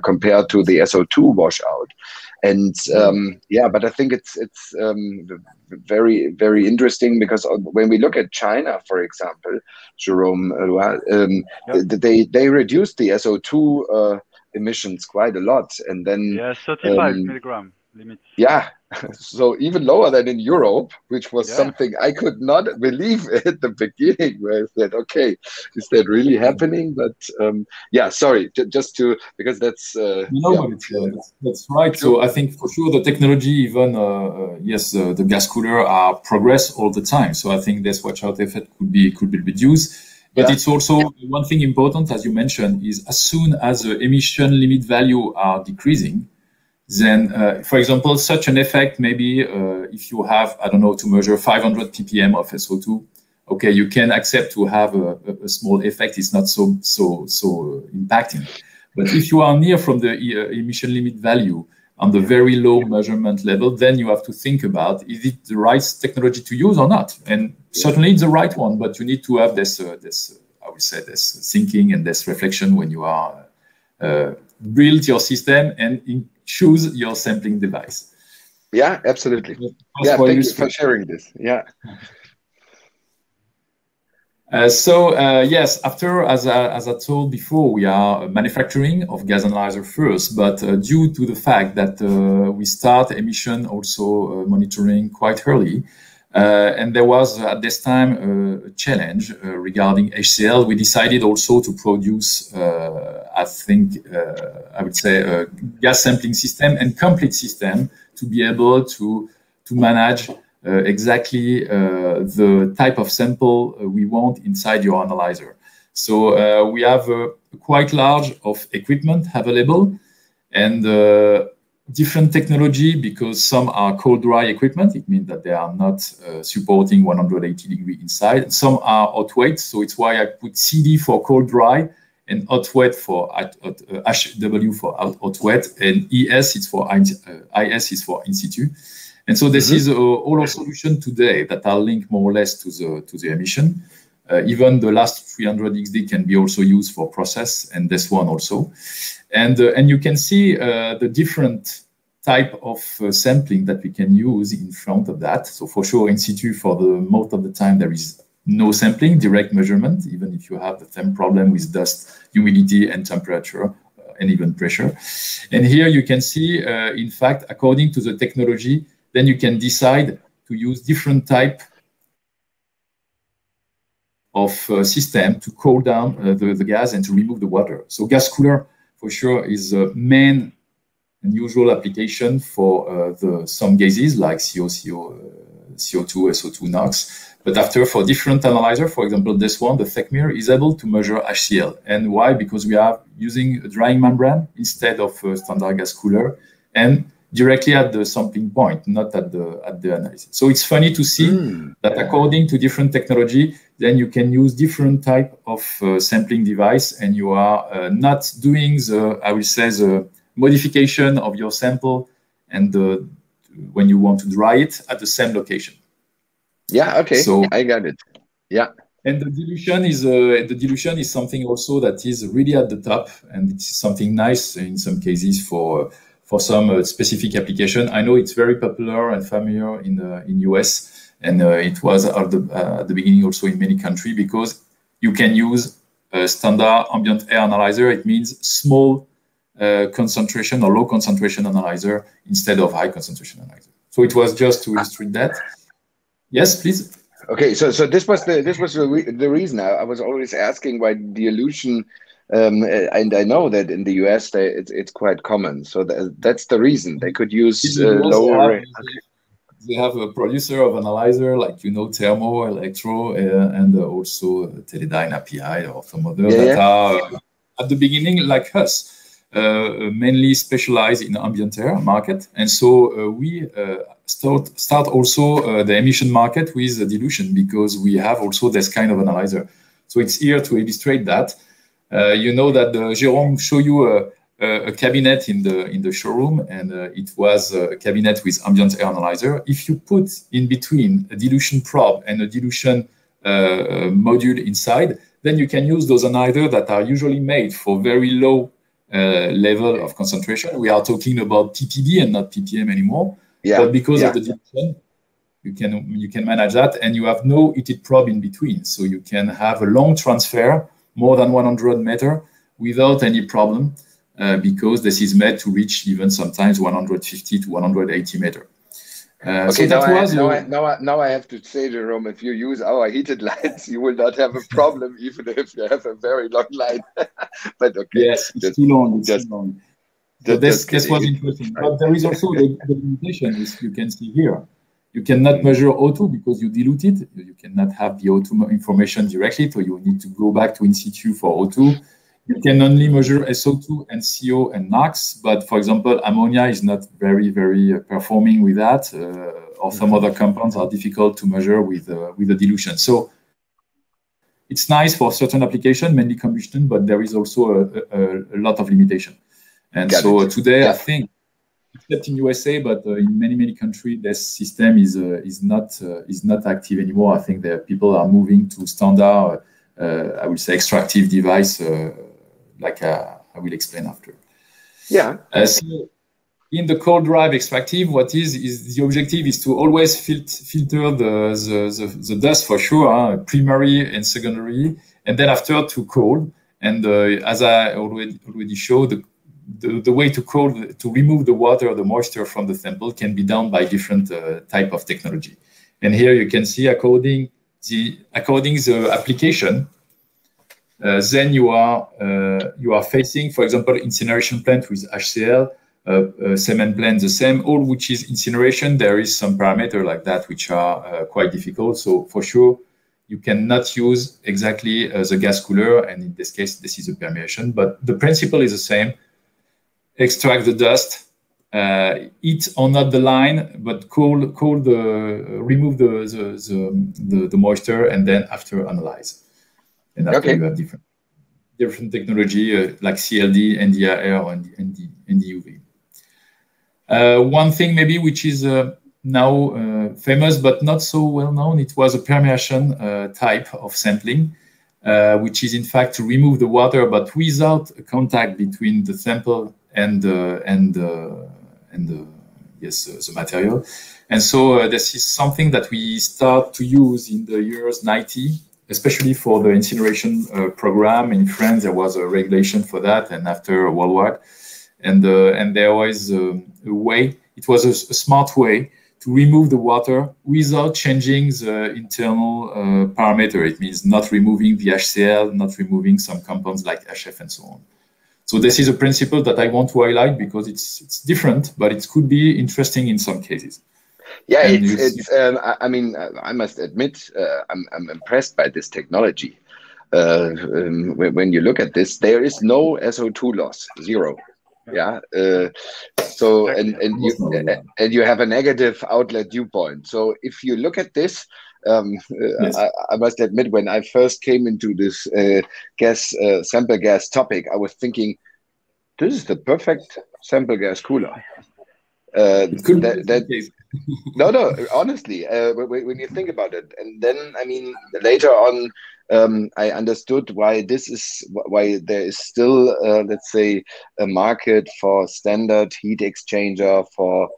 compared to the SO2 washout. And but I think it's very, very interesting, because when we look at China, for example, Jérôme LOUAT, they reduced the SO2 emissions quite a lot, and then 35 milligram limits. Yeah, so even lower than in Europe, which was something I could not believe at the beginning, where I said, okay, is that really happening? But sorry, just to, because that's that's right. So I think for sure the technology, even the gas cooler are progress all the time. So I think this washout effect could be reduced. But it's also one thing important, as you mentioned, is as soon as the emission limit value are decreasing, then, for example, such an effect, maybe if you have, I don't know, to measure 500 ppm of SO2, okay, you can accept to have a small effect. It's not so impacting. But if you are near from the emission limit value on the very low measurement level, then you have to think about, is it the right technology to use or not? And certainly it's the right one, but you need to have this I would say, this thinking and this reflection when you are build your system and choose your sampling device. Yeah, absolutely. Thank you for sharing this. Yeah. Yes, after, as I told before, we are manufacturing of gas analyzer first, but due to the fact that we start emission also monitoring quite early, and there was at this time a challenge regarding HCl, we decided also to produce, I would say, a gas sampling system and complete system to be able to manage exactly the type of sample we want inside your analyzer. So we have quite large of equipment available, and different technology, because some are cold dry equipment. It means that they are not supporting 180 degree inside. Some are hot wet, so it's why I put CD for cold dry and hot wet for HW for hot wet, and ES is for IS is for in situ. And so this is all our solution today that are linked more or less to the emission. Even the last 300 XD can be also used for process, and this one also. And you can see the different type of sampling that we can use in front of that. So for sure, in situ, for the most of the time, there is no sampling, direct measurement, even if you have the same problem with dust, humidity, and temperature, and even pressure. And here you can see, in fact, according to the technology, then you can decide to use different type of system to cool down the gas and to remove the water. So gas cooler, for sure, is a main and usual application for some gases like CO2, SO2, NOx. But after, for different analyzer, for example, this one, the FECMIR, is able to measure HCl. And why? Because we are using a drying membrane instead of a standard gas cooler, and directly at the sampling point, not at the analysis. So it's funny to see that according to different technology, then you can use different type of sampling device, and you are not doing the, I will say, the modification of your sample and when you want to dry it at the same location. Yeah. Okay. So I got it. Yeah. And the dilution is something also that is really at the top, and it's something nice in some cases for some specific application. I know it's very popular and familiar in US, And it was at the beginning also in many countries, because you can use a standard ambient air analyzer. It means small concentration or low concentration analyzer instead of high concentration analyzer. So it was just to illustrate that. Yes, please. Okay, so this was the reason I was always asking why dilution, and I know that in the US it's quite common. So that's the reason they could use lower. They have a producer of analyzer, like, you know, Thermo, Electro, and also Teledyne, API, or some others that are at the beginning, like us, mainly specialized in ambient air market. And so we start also the emission market with dilution, because we have also this kind of analyzer. So it's here to illustrate that. You know that Jérôme showed you a cabinet in the showroom, and it was a cabinet with ambient air analyzer. If you put in between a dilution probe and a dilution module inside, then you can use those analyzers that are usually made for very low level of concentration. We are talking about ppb and not ppm anymore. But because of the dilution, you can manage that, and you have no heated probe in between. So you can have a long transfer, more than 100 meters, without any problem. Because this is made to reach even sometimes 150 to 180 meters. Okay, so now I have to say, Jérôme, if you use our heated lights, you will not have a problem, even if you have a very long light. But okay. Yes, it's too long. It's too long. So this was interesting. But there is also the limitation, which you can see here. You cannot measure O2 because you dilute it. You cannot have the O2 information directly, so you need to go back to in situ for O2. You can only measure SO2 and CO and NOx, but for example, ammonia is not very performing with that, or some other compounds are difficult to measure with the dilution. So it's nice for certain application, mainly combustion, but there is also a lot of limitation. And today, I think, except in USA, but in many countries, this system is not active anymore. I think that people are moving to standard, I would say, extractive device. Like I will explain after. So in the cold drive extractive, what is the objective is to always filter the dust for sure, primary and secondary, and then after to cold. And as I already showed, the way to remove the water, the moisture from the sample can be done by different type of technology. And here you can see according the application. Then you are facing, for example, incineration plant with HCl, cement plant the same. All which is incineration, there is some parameter like that which are quite difficult. So for sure, you cannot use exactly the gas cooler, and in this case, this is a permeation. But the principle is the same: extract the dust, heat or not the line, but remove the moisture, and then after analyze. And after you have different technology like CLD, NDR, and NDUV. One thing maybe which is now famous but not so well known, it was a permeation type of sampling, which is in fact to remove the water but without a contact between the sample and the material. And so this is something that we start to use in the years 90. Especially for the incineration program in France, there was a regulation for that, and after World War, and there was a way. It was a smart way to remove the water without changing the internal parameter. It means not removing the HCl, not removing some compounds like HF and so on. So this is a principle that I want to highlight because it's different, but it could be interesting in some cases. Yeah, I mean, I must admit, I'm impressed by this technology. When you look at this, there is no SO2 loss, zero. Yeah. So and you have a negative outlet dew point. So if you look at this, I must admit, when I first came into this sample gas topic, I was thinking, this is the perfect sample gas cooler. No, honestly, when you think about it, and then I mean later on, I understood why there is still let's say a market for standard heat exchanger for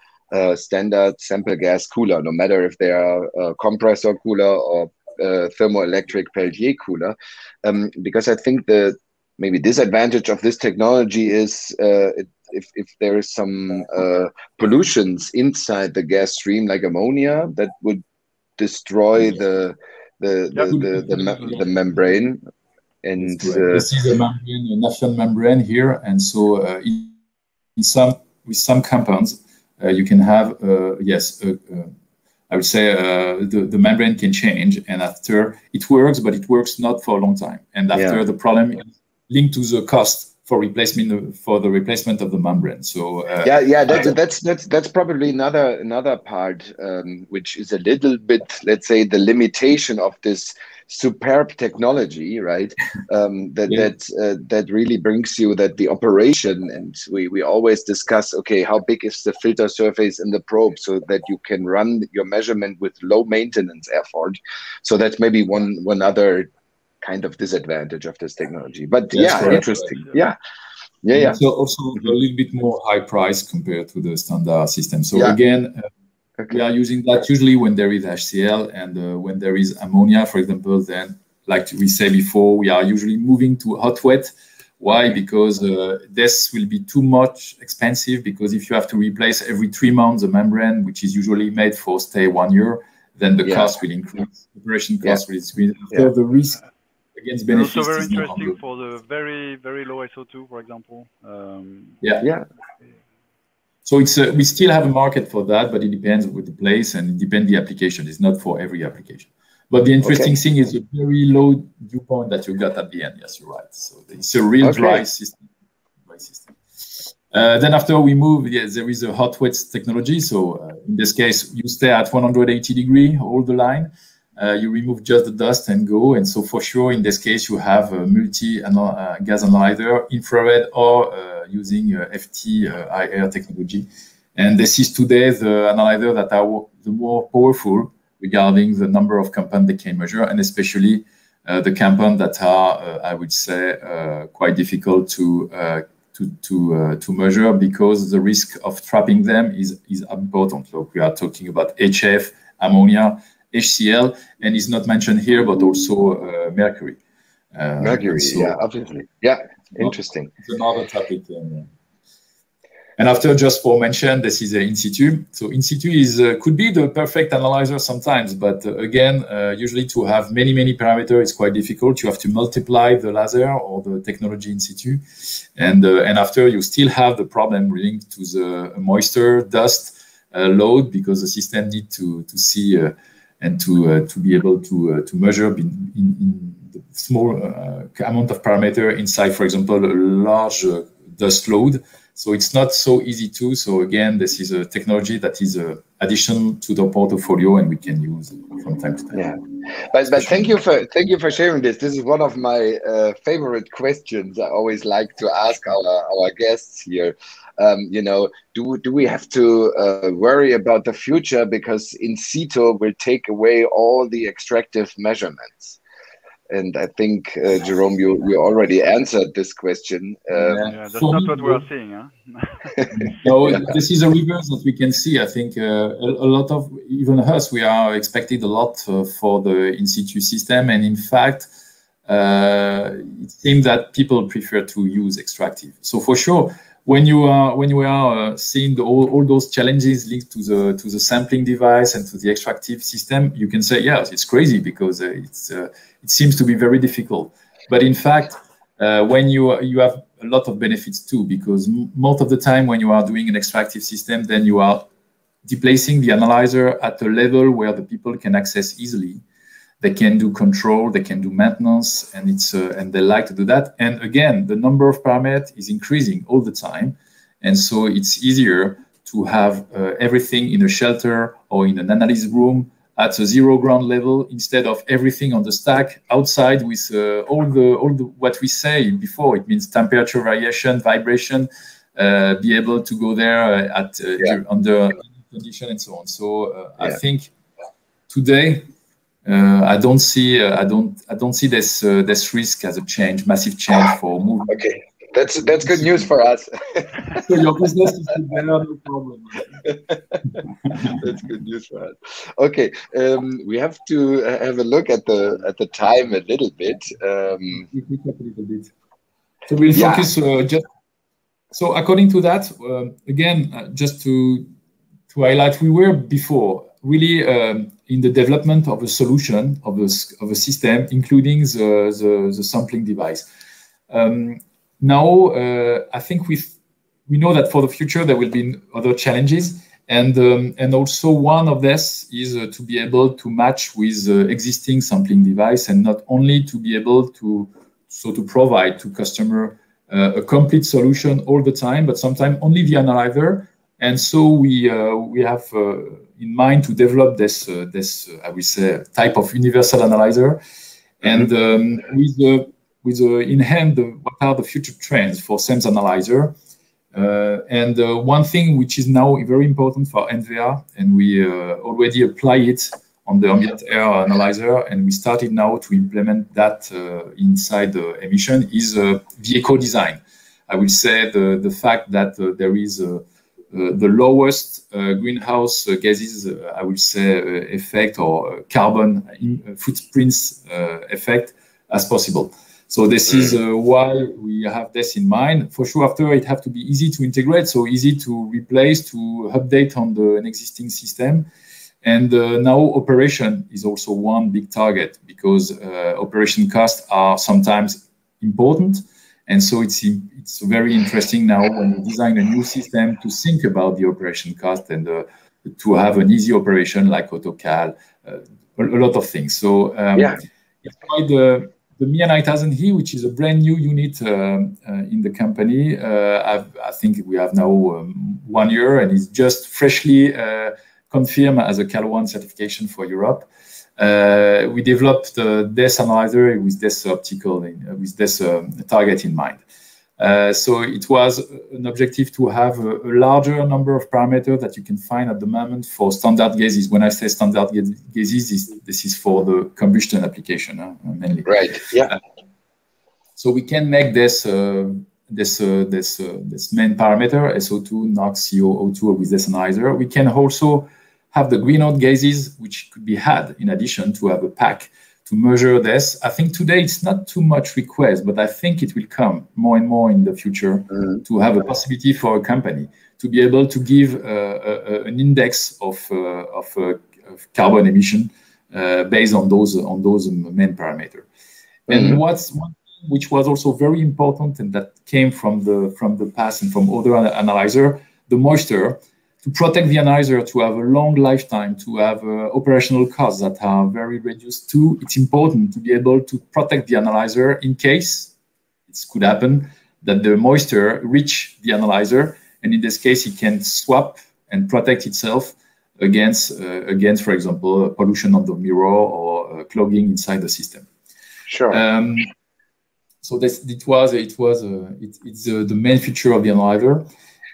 standard sample gas cooler, no matter if they are a compressor cooler or thermoelectric Peltier cooler, because I think the maybe disadvantage of this technology is if there is some pollutions inside the gas stream, like ammonia, that would destroy the membrane. And this is a membrane, a Nafion membrane here, and so with some compounds you can have I would say the membrane can change, and after it works, but it works not for a long time, and after the problem is linked to the cost for the replacement of the membrane. So that's probably another part which is a little bit, let's say, the limitation of this superb technology, right? That really brings you that the operation, and we always discuss, okay, how big is the filter surface in the probe so that you can run your measurement with low maintenance effort. So that's maybe one other kind of disadvantage of this technology. But interesting. So also a little bit more high price compared to the standard system. So again, we are using that usually when there is HCl and when there is ammonia, for example. Then, like we said before, we are usually moving to hot wet. Why? Because this will be too much expensive, because if you have to replace every 3 months the membrane, which is usually made for stay 1 year, then the cost will increase. Operation cost will increase. So the risk against benefits. Also very interesting for the very, very low SO2, for example. So it's we still have a market for that, but it depends with the place and it depends the application. It's not for every application. But the interesting thing is a very low dew point that you got at the end. Yes, you're right. So it's a real dry system. Then after we move, there is a hot wet technology. So in this case, you stay at 180 degrees, hold the line. You remove just the dust and go. And so for sure, in this case, you have a multi-gas analyzer, infrared, or using FT-IR technology. And this is today the analyzer that are the more powerful regarding the number of compounds they can measure, and especially the compounds that are, I would say, quite difficult to measure, because the risk of trapping them is important. So we are talking about HF, ammonia, HCl, and it's not mentioned here, but also mercury. Mercury, obviously. Interesting. It's another topic. And after, just for mention, this is in situ. So in situ could be the perfect analyzer sometimes, but again, usually to have many parameters is quite difficult. You have to multiply the laser or the technology in situ, and after you still have the problem linked to the moisture, dust, load, because the system needs to see and to be able to measure in the small amount of parameter inside, for example, a large dust load. So it's not so easy too. So again, this is a technology that is addition to the portfolio, and we can use from time to time. But thank you for sharing this. This is one of my favorite questions I always like to ask our guests here. Do we have to worry about the future, because in situ will take away all the extractive measurements? And I think, Jérôme, you already answered this question. That's not what we are seeing. Huh? No, this is a reverse that we can see. I think a lot of, even us, we are expecting a lot for the in situ system. And in fact, it seems that people prefer to use extractive. So for sure, when we are seeing all those challenges linked to the sampling device and to the extractive system, you can say, yes, it's crazy, because it seems to be very difficult. But in fact, when you have a lot of benefits too, because most of the time when you are doing an extractive system, then you are displacing the analyzer at a level where the people can access easily. They can do control, they can do maintenance, and and they like to do that. And again, the number of parameters is increasing all the time, and so it's easier to have everything in a shelter or in an analysis room at a zero ground level, instead of everything on the stack outside with all the what we say before. It means temperature variation, vibration, be able to go there under condition and so on. So I think today. I don't see this risk as a massive change for movement. Okay, that's good news for us. So your business is there, no problem. That's good news for us. Okay, we have to have a look at the time a little bit. We pick up a little bit. So we'll focus just. So according to that, again, just to highlight, we were before really in the development of a solution of a system, including the sampling device. Now, I think we know that for the future there will be other challenges, and also one of this is to be able to match with existing sampling device, and not only to be able to provide to customer a complete solution all the time, but sometimes only the analyzer. And so we have in mind to develop this I would say type of universal analyzer, and with in hand what are the future trends for CEMS analyzer. And one thing which is now very important for ENVEA, and we already apply it on the Ambient Air Analyzer, and we started now to implement that inside the Emission, is the eco-design. I will say the fact that there is the lowest greenhouse gases, I will say, effect or carbon footprints effect as possible. So this is why we have this in mind. For sure, after it have to be easy to integrate, so easy to replace, to update on an existing system. And now operation is also one big target, because operation costs are sometimes important. And so it's very interesting now when you design a new system to think about the operation cost, and to have an easy operation like AutoCAL, a lot of things. So it's quite the MIA 9000E, which is a brand new unit in the company. I think we have now 1 year, and it's just freshly confirmed as a CAL 1 certification for Europe. We developed this analyzer with this optical, with this target in mind. So it was an objective to have a larger number of parameters that you can find at the moment for standard gases. When I say standard gases, this is for the combustion application mainly. Right. Yeah. So we can make this main parameter, SO2, NOx, CO, O2 with this analyzer. We can also have the greenhouse gases, which could be had in addition to have a pack to measure this. I think today it's not too much request, but I think it will come more and more in the future to have a possibility for a company to be able to give an index of carbon emission based on those main parameters. And one thing which was also very important, and that came from the past and from other analyzer, the moisture. To protect the analyzer, to have a long lifetime, to have operational costs that are very reduced too, it's important to be able to protect the analyzer in case it could happen that the moisture reach the analyzer, and in this case it can swap and protect itself against, for example, pollution of the mirror or clogging inside the system. Sure. So it's the main feature of the analyzer.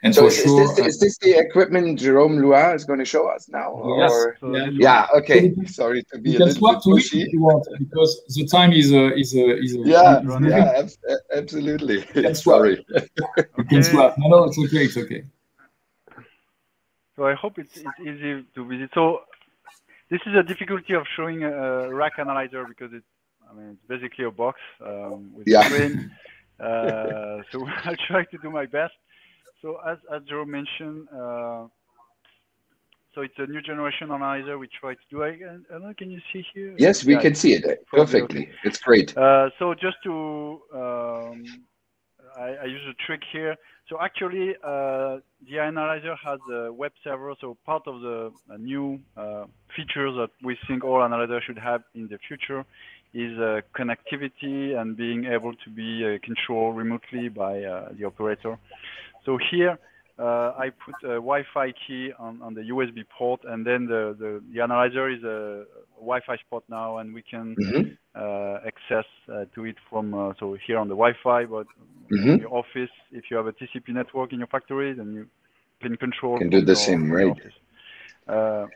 And so is this the equipment Jérôme LOUAT is going to show us now? Yes. Or? So yeah. Okay. Sorry to be a little bit pushy. If you want, because the time is absolutely. Sorry. You can swap. No, it's okay. It's okay. So I hope it's easy to visit. So this is a difficulty of showing a rack analyzer, because it's basically a box with a screen. So I'll try to do my best. So as Jérôme mentioned, so it's a new generation analyzer we try to do. I don't know, can you see here? Yes, we can see it perfectly. Okay. It's great. So just to, I use a trick here. So actually, the analyzer has a web server. So part of the new features that we think all analyzers should have in the future is connectivity and being able to be controlled remotely by the operator. So here, I put a Wi-Fi key on the USB port, and then the analyzer is a Wi-Fi spot now, and we can access to it from, so here on the Wi-Fi, but in your office, if you have a TCP network in your factory, then you can control. Can do the same, right? So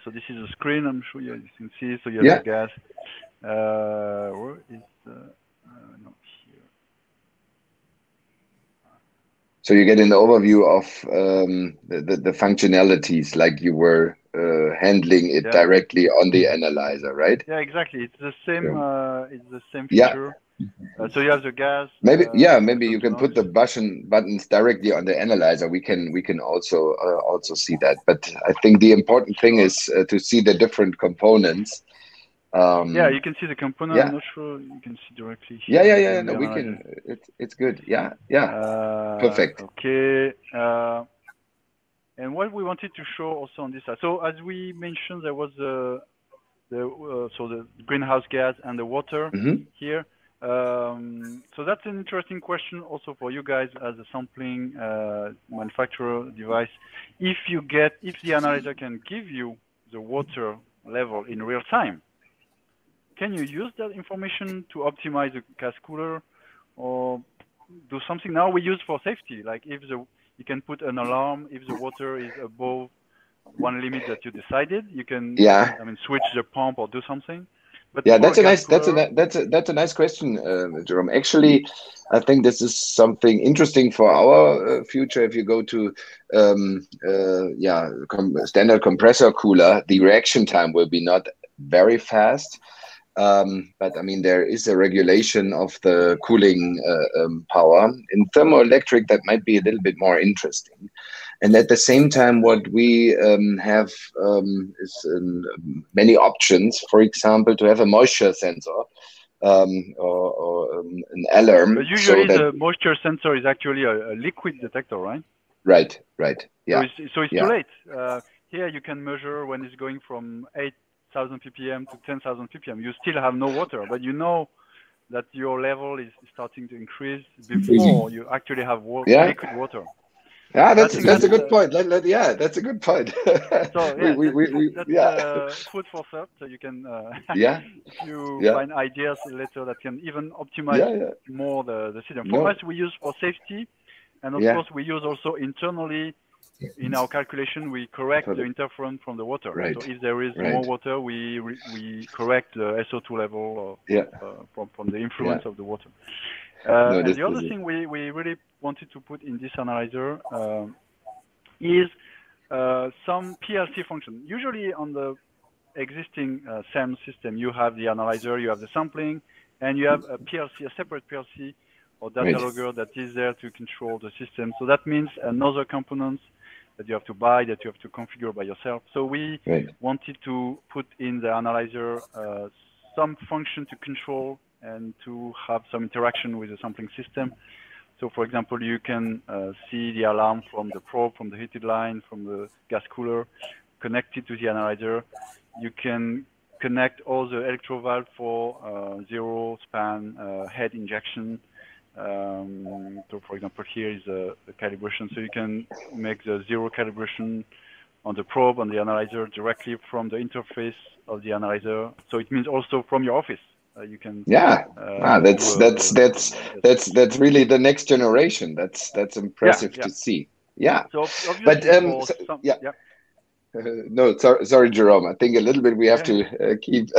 this is a screen, I'm sure you can see. So you have the gas. Where is the, not here. So you get an overview of the functionalities, like you were handling it directly on the analyzer, right? Yeah, exactly. It's the same. It's the same Yeah. feature. So you have the gas. Maybe maybe you can put the buttons directly on the analyzer. We can also see that. But I think the important thing is to see the different components. Yeah, you can see the component. I'm not sure you can see directly. Yeah. No, we can. It's good. Yeah. Perfect. Okay. And what we wanted to show also on this side. So as we mentioned, there was the greenhouse gas and the water here. So that's an interesting question also for you guys as a sampling manufacturer device. If the analyzer can give you the water level in real time, can you use that information to optimize the gas cooler or do something? Now we use for safety, like if you can put an alarm if the water is above one limit that you decided, you can switch the pump or do something. But that's a nice question, Jérôme. Actually, I think this is something interesting for our future. If you go to standard compressor cooler, the reaction time will be not very fast. But I mean, there is a regulation of the cooling power. In thermoelectric, that might be a little bit more interesting. And at the same time, what we have is many options. For example, to have a moisture sensor or an alarm. But usually the moisture sensor is actually a liquid detector, right? Right. Yeah. So it's too late. Here you can measure when it's going from 8,000 ppm to 10,000 ppm. You still have no water, but you know that your level is starting to increase before you actually have liquid water. Yeah, that's a good point. That's a good point. So that's food for thought. So you can find ideas later that can even optimize more the system. For us, we use for safety, and of course we use also internally. In our calculation, we correct the interference from the water. Right. So if there is more water, we correct the SO2 level from the influence of the water. And the other thing we really wanted to put in this analyzer is some PLC function. Usually on the existing CEMS system, you have the analyzer, you have the sampling, and you have a PLC, a separate PLC or data logger that is there to control the system. So that means another component that you have to buy, that you have to configure by yourself. So we wanted to put in the analyzer some function to control and to have some interaction with the sampling system. So for example, you can see the alarm from the probe, from the heated line, from the gas cooler, connected to the analyzer. You can connect all the electro valve for zero span head injection. So for example, here is a calibration. So you can make the zero calibration on the probe, on the analyzer, directly from the interface of the analyzer. So it means also from your office. You can that's really the next generation. That's impressive to see. So but no, sorry, Jérôme. I think a little bit we have to keep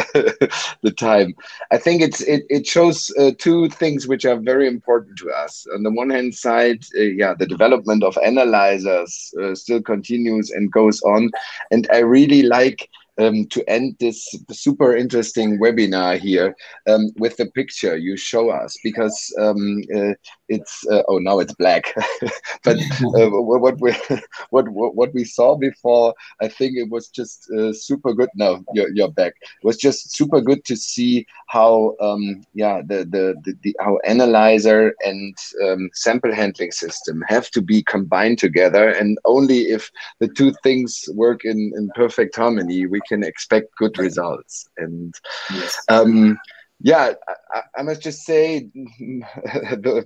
the time. I think it shows two things which are very important to us. On the one hand side, the development of analyzers still continues and goes on, and I really like to end this super interesting webinar here with the picture you show us, because it's now it's black, but what we saw before, I think it was just super good. No, you're back. It was just super good to see how how analyzer and sample handling system have to be combined together, and only if the two things work in perfect harmony, we can expect good results. And I must just say,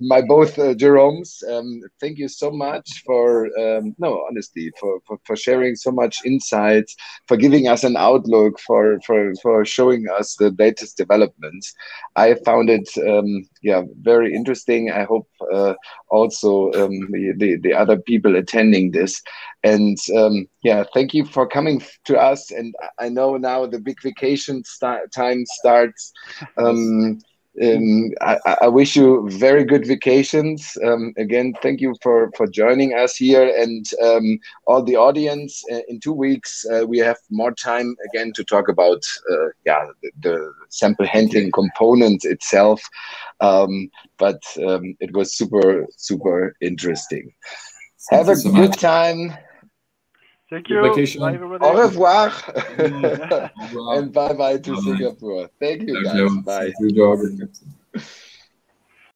my both Jérômes, thank you so much for honestly for sharing so much insights, for giving us an outlook, for showing us the latest developments. I found it very interesting. I hope also the other people attending this. And thank you for coming to us. And I know now the big vacation time starts. I wish you very good vacations. Again, thank you for joining us here, and all the audience. In 2 weeks, we have more time again to talk about the sample handling component itself. But it was super interesting. Have a good time. Thank you. Bye, everybody. Au revoir. And bye-bye to Singapore. Thank you, guys. Bye.